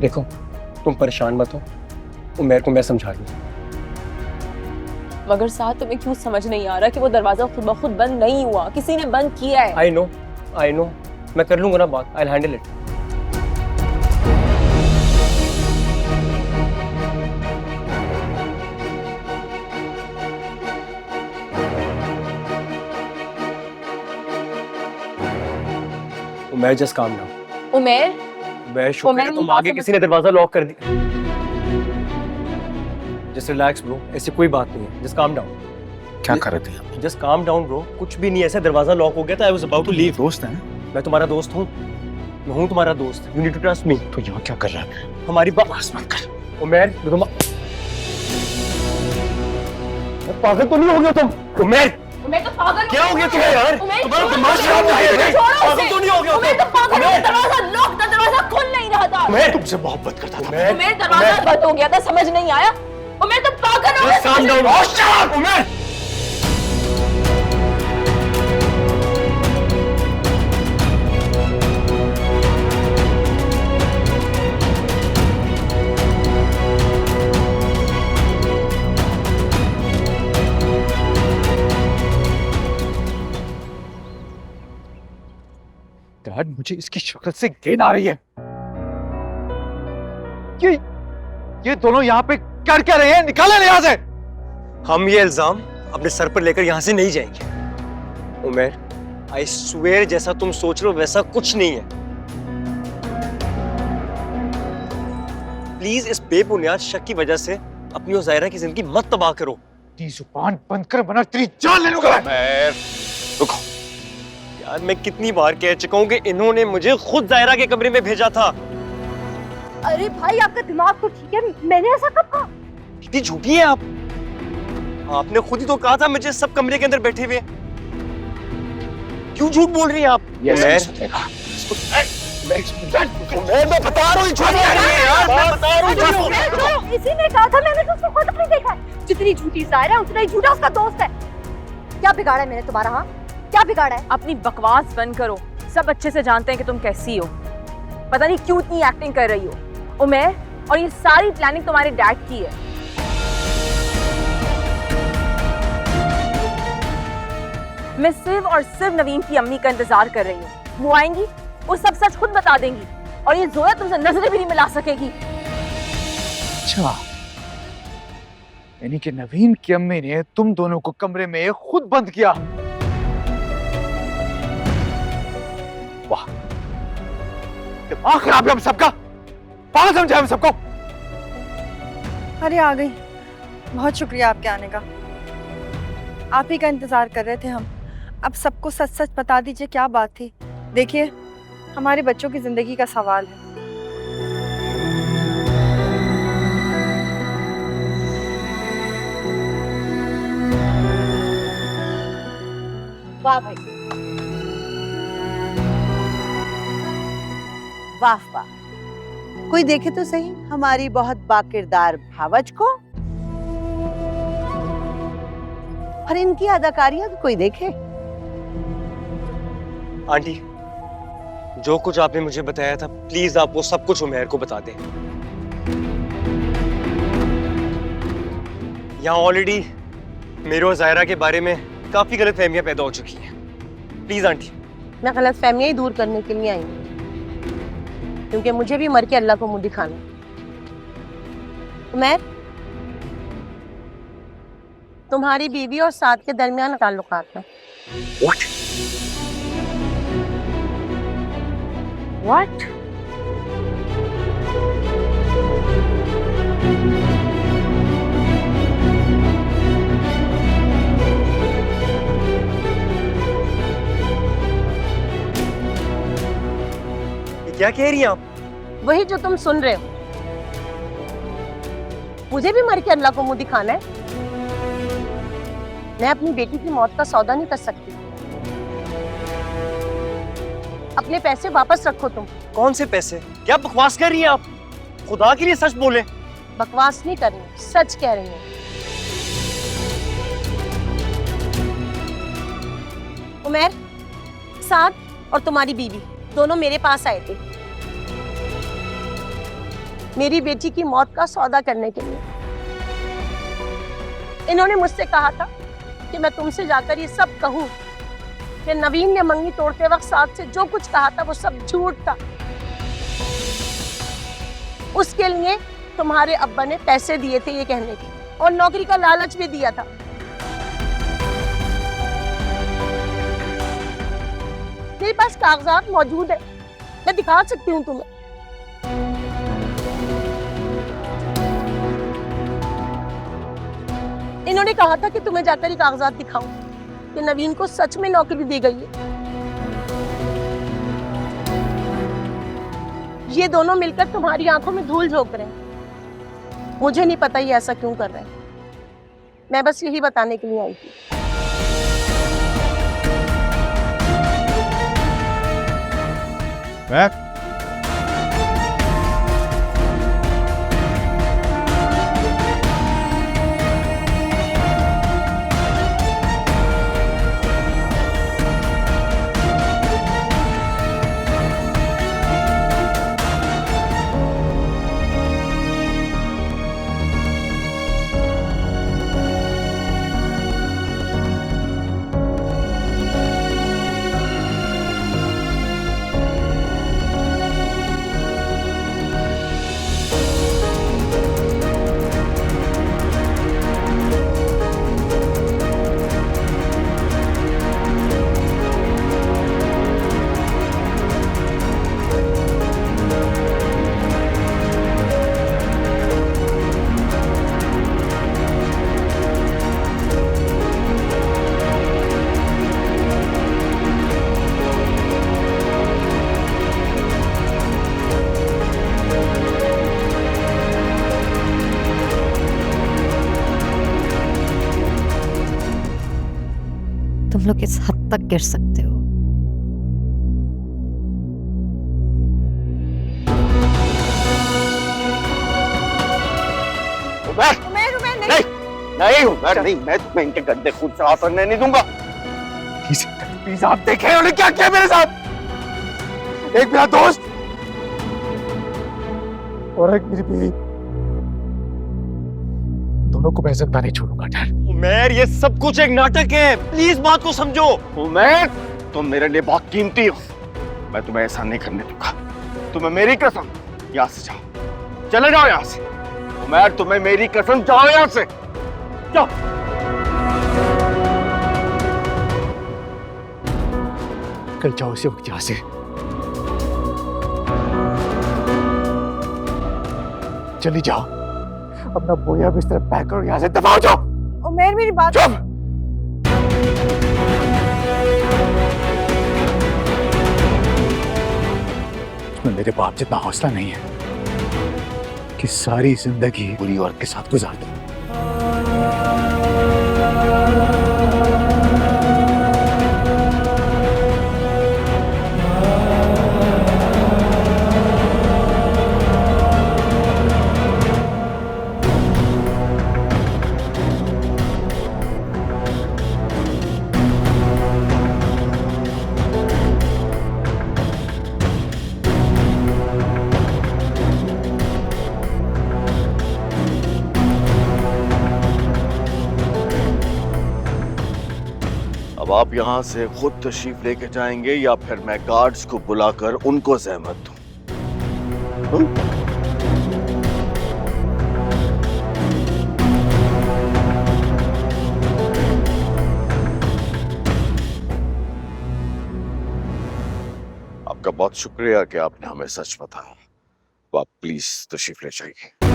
देखो तुम परेशान मत हो, उमैर को मैं समझा लूँ। मगर साथ तुम्हें क्यों समझ नहीं आ रहा कि वो दरवाजा खुद ब खुद बंद नहीं हुआ, किसी ने बंद किया है। आई नो, मैं कर लूंगा ना बात, I will handle it. Umair just calm down. Umair, मैं शुक्र है तुम आगे किसी ने दरवाजा लॉक कर दिया। जस्ट रिलैक्स ब्रो, ऐसी कोई बात नहीं है, जस्ट काम डाउन। क्या कर रहे थे आप? जस्ट काम डाउन ब्रो, कुछ भी नहीं, ऐसे दरवाजा लॉक हो गया था, I was about to leave. दोस्त हैं? मैं तुम्हारा दोस्त हूँ, मैं हूँ तुम्हारा दोस्त, you need to trust me. तो यहाँ क्या कर रहा है? हमारी बात मत कर उमैर, पागल तो नहीं हो गया तुम? उमैर उमैर तो पागल क्या हो गया तुम्हें यार? तुम्हारा दिमाग खराब है यार? पागल तो नहीं हो गया उमैर तो पागल हो गया, दरवाजा लॉक था, दरवाजा खुल नहीं रहा था। उमैर तुमसे मोहब्बत करता था। उमैर दरवाजा बंद हो गया था, समझ नहीं आया? उमैर तो पागल हो गया। Calm down Umair. डैड, मुझे इसकी शक्ल से घिन आ रही है। ये दोनों यहाँ पे कर क्या रहे हैं? निकाले यहाँ से। हम ये इल्जाम अपने सर पर लेकर यहाँ से नहीं जाएंगे। उमैर, आई स्वेयर जैसा तुम सोच रहे हो वैसा कुछ नहीं है। प्लीज इस बेबुनियाद शक की वजह से अपनी और ज़ायरा की जिंदगी मत तबाह करो। तेरी जुबान बंद कर वरना तेरी जान ले लूंगा। उमैर, रुको यार, मैं कितनी बार कह चुका हूँ कि इन्होंने मुझे खुद ज़ायरा के कमरे में भेजा था। अरे भाई, आपका दिमाग तो ठीक है, मैंने ऐसा कब कहा? कितनी झूठी है आप। आपने खुद ही तो कहा था मुझे सब कमरे के अंदर बैठे हुए। क्यों झूठ बोल रही हैं आप? उमैर, मैं बता रहा हूँ झूठ नहीं है यार, मैं बता रहा हूँ झूठ। इसी ने कहा था, मैंने तो उसको खुद नहीं देखा है। जितनी झूठी ज़ाहिरा है उतना ही झूठा उसका दोस्त है। क्या बिगाड़ा है मैंने तुम्हारा? हाँ, क्या बिगाड़ा है? अपनी बकवास बंद करो, सब अच्छे से जानते हैं कि तुम कैसी हो। पता नहीं क्यों इतनी एक्टिंग कर रही हो उमैर, और ये सारी प्लानिंग तुम्हारे डैड की है। मैं सिर्फ और सिर्फ नवीन की अम्मी का इंतजार कर रही हूँ। वो आएंगी, वो सब सच खुद बता देंगी, और ये जोया तुमसे नजरें भी नहीं मिला सकेगी। अच्छा, यानी कि नवीन की अम्मी ने तुम दोनों को कमरे में खुद बंद किया। वाह, दिमाग खराब है हम सबका। पागल समझा हम सबको। अरे आ गई, बहुत शुक्रिया आपके आने का। आप ही का इंतजार कर रहे थे हम। अब सबको सच सच बता दीजिए क्या बात थी। देखिए, हमारे बच्चों की जिंदगी का सवाल है। वाह भाई, वाह वाह, कोई देखे तो सही हमारी बहुत बाकिरदार भावज को। और इनकी अदाकारियां भी कोई देखे। आंटी, जो कुछ आपने मुझे बताया था, प्लीज आप वो सब कुछ उमैर को बता दें। यहाँ ऑलरेडी मेरे और ज़ायरा के बारे में काफी गलतफहमियां पैदा हो चुकी हैं। Please aunty. मैं गलतफहमियां ही दूर करने के लिए आई हूँ, क्योंकि मुझे भी मर के अल्लाह को मुंह दिखाना। उमैर, तुम्हारी बीवी और साद के दरमियान ताल्लुकात हैं। What? What? ये क्या कह रही हैं आप? वही जो तुम सुन रहे हो। मुझे भी मर के अल्लाह को मुंह दिखाना है। मैं अपनी बेटी की मौत का सौदा नहीं कर सकती। अपने पैसे वापस रखो तुम। कौन से पैसे? क्या बकवास कर रही हैं आप? खुदा के लिए सच बोले। बकवास नहीं करनी, सच कह रही हूँ। उमैर, साद और तुम्हारी बीवी दोनों मेरे पास आए थे। मेरी बेटी की मौत का सौदा करने के लिए। इन्होंने मुझसे कहा था कि मैं तुमसे जाकर ये सब कहूं कि नवीन ने मंगनी तोड़ते वक्त साथ से जो कुछ कहा था वो सब झूठ था। उसके लिए तुम्हारे अब्बा ने पैसे दिए थे ये कहने के, और नौकरी का लालच भी दिया था। मेरे पास कागजात मौजूद है, मैं दिखा सकती हूँ तुम्हें। इन्होंने कहा था कि तुम्हें जाकर ये कागजात दिखाऊं कि नवीन को सच में नौकरी दी गई है। ये दोनों मिलकर तुम्हारी आंखों में धूल झोंक रहे हैं। मुझे नहीं पता ये ऐसा क्यों कर रहे हैं, मैं बस यही बताने के लिए आई थी। मैं तुम लोग इस हद तक गिर सकते हो? नहीं उमर, नहीं, मैं तुम्हें इनके गंदे खून से हाथ करने नहीं दूंगा। प्लीज आप देखें उन्होंने क्या किया मेरे साथ। एक मेरा दोस्त और एक मेरी बीवी, दोनों को मैं जिंदा नहीं छोड़ूंगा। डर उमर, ये सब कुछ एक नाटक है, प्लीज बात को समझो। उमर, तुम मेरे लिए बहुत कीमती हो, मैं तुम्हें ऐसा नहीं करने दूंगा। तुम्हें मेरी कसम, यहाँ से जाओ, चले जाओ यहाँ से। उमर, तुम्हें मेरी कसम, जाओ यहाँ से, जाओ। कल जाओ इसी वक्त यहाँ से। चली जाओ, अपना बोया बिस्तर पैक करो, यहाँ से दबाओ, जाओ। उमेर मेरी बात चुप। तुम्हें मेरे बाप जितना हौसला नहीं है कि सारी जिंदगी बुरी औरत के साथ गुजार दूं। अब आप यहाँ से खुद तशरीफ लेके जाएंगे या फिर मैं गार्ड्स को बुलाकर उनको ज़हमत दूं? आपका बहुत शुक्रिया कि आपने हमें सच बताया। आप प्लीज तशरीफ ले जाइए।